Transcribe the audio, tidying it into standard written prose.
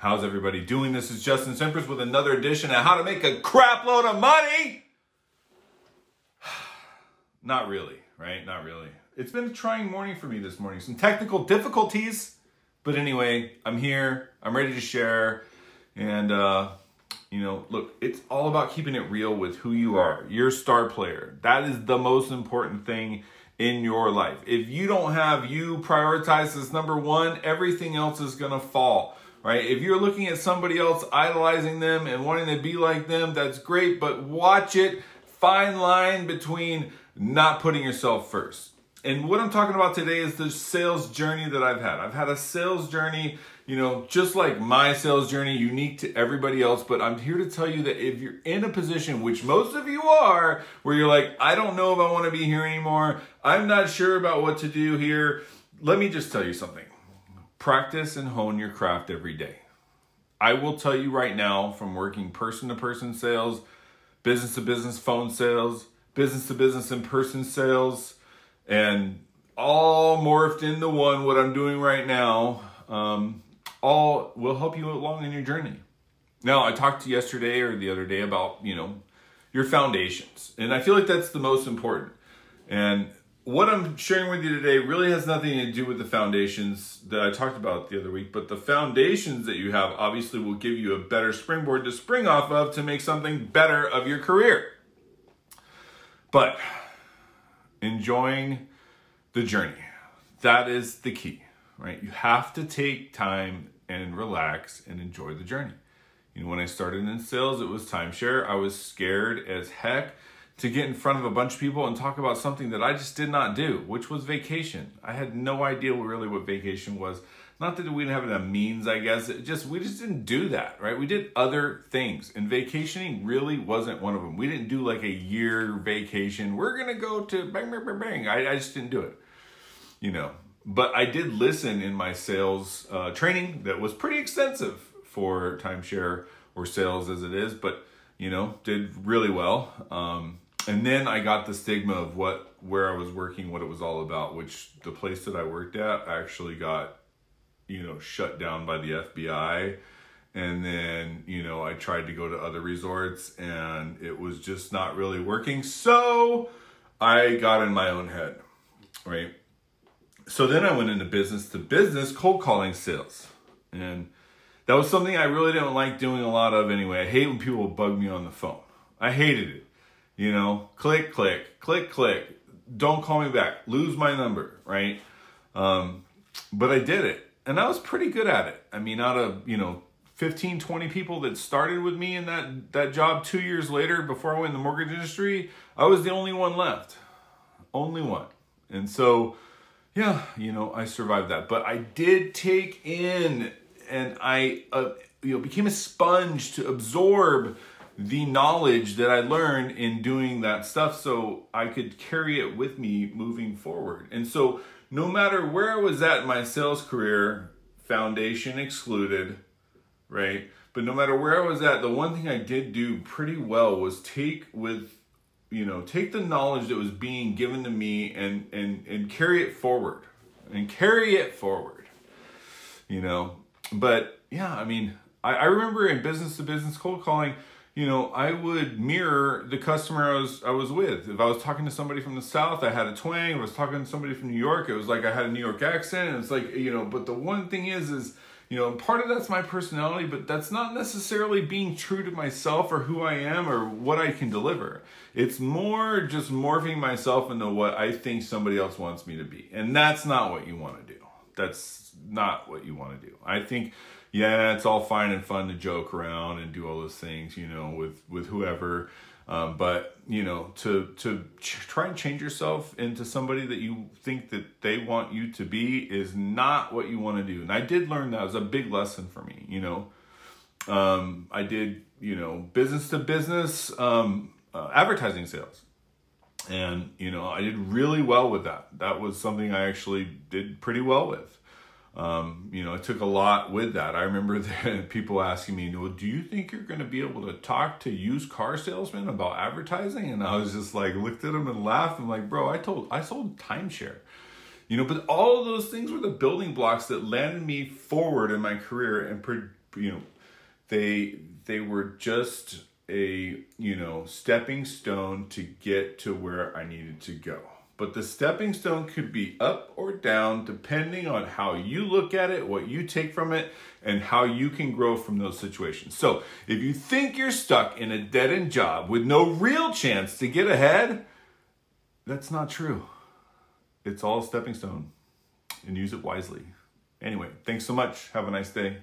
How's everybody doing? This is Justin Sempers with another edition of How to Make a Crap Load of Money. Not really, right? Not really. It's been a trying morning for me this morning. Some technical difficulties. But anyway, I'm here. I'm ready to share. And, look, it's all about keeping it real with who you are. You're a star player. That is the most important thing in your life. If you don't have you prioritized as number one, everything else is going to fall. Right? If you're looking at somebody else, idolizing them and wanting to be like them, that's great, but watch it. Fine line between not putting yourself first. And what I'm talking about today is the sales journey that I've had. I've had a sales journey, just like my sales journey, unique to everybody else. But I'm here to tell you that if you're in a position, which most of you are, where you're like, I don't know if I want to be here anymore. I'm not sure about what to do here. Let me just tell you something. Practice and hone your craft every day. I will tell you right now, from working person-to-person sales, business-to-business phone sales, business-to-business in-person sales, and all morphed into one, what I'm doing right now, all will help you along in your journey. Now, I talked to you yesterday or the other day about, your foundations. And I feel like that's the most important. And what I'm sharing with you today really has nothing to do with the foundations that I talked about the other week, but the foundations that you have obviously will give you a better springboard to spring off of to make something better of your career. But enjoying the journey, that is the key, right? You have to take time and relax and enjoy the journey. When I started in sales, it was timeshare. I was scared as heck to get in front of a bunch of people and talk about something that I just did not do, which was vacation. I had no idea really what vacation was. Not that we didn't have enough means, I guess. We just didn't do that, right? We did other things, and vacationing really wasn't one of them. We didn't do like a year vacation. We're going to go to bang, bang, bang, bang. I just didn't do it, But I did listen in my sales training that was pretty extensive for timeshare or sales as it is, but, did really well. And then I got the stigma of where I was working, what it was all about, which the place that I worked at actually got, shut down by the FBI. And then, I tried to go to other resorts and it was just not really working. So I got in my own head, right? So then I went into business to business cold calling sales. And that was something I really didn't like doing a lot of anyway. I hate when people bug me on the phone. I hated it. Click, click, click, click. Don't call me back. Lose my number, right? But I did it. And I was pretty good at it. I mean, out of, 15, 20 people that started with me in that job 2 years later, before I went in the mortgage industry, I was the only one left. Only one. And so, yeah, I survived that. But I did take in, and I, became a sponge to absorb the knowledge that I learned in doing that stuff so I could carry it with me moving forward. And so no matter where I was at in my sales career, foundation excluded, right? But no matter where I was at, the one thing I did do pretty well was take the knowledge that was being given to me and carry it forward. But yeah, I mean, I remember in business to business cold calling, I would mirror the customer I was with. If I was talking to somebody from the South, I had a twang. If I was talking to somebody from New York, it was like I had a New York accent. And it's like, but the one thing is, part of that's my personality, but that's not necessarily being true to myself or who I am or what I can deliver. It's more just morphing myself into what I think somebody else wants me to be. And that's not what you want to do. That's not what you want to do. I think, yeah, it's all fine and fun to joke around and do all those things, with whoever. But, to try and change yourself into somebody that you think that they want you to be is not what you want to do. And I did learn that. It was a big lesson for me, I did, business to business advertising sales. And, I did really well with that. That was something I actually did pretty well with. It took a lot with that. I remember people asking me, well, do you think you're going to be able to talk to used car salesmen about advertising? And I was just like, looked at them and laughed. I'm like, bro, I sold timeshare. But all of those things were the building blocks that landed me forward in my career and they were just a, stepping stone to get to where I needed to go. But the stepping stone could be up or down depending on how you look at it, what you take from it, and how you can grow from those situations. So if you think you're stuck in a dead-end job with no real chance to get ahead, that's not true. It's all a stepping stone, and use it wisely. Anyway, thanks so much. Have a nice day.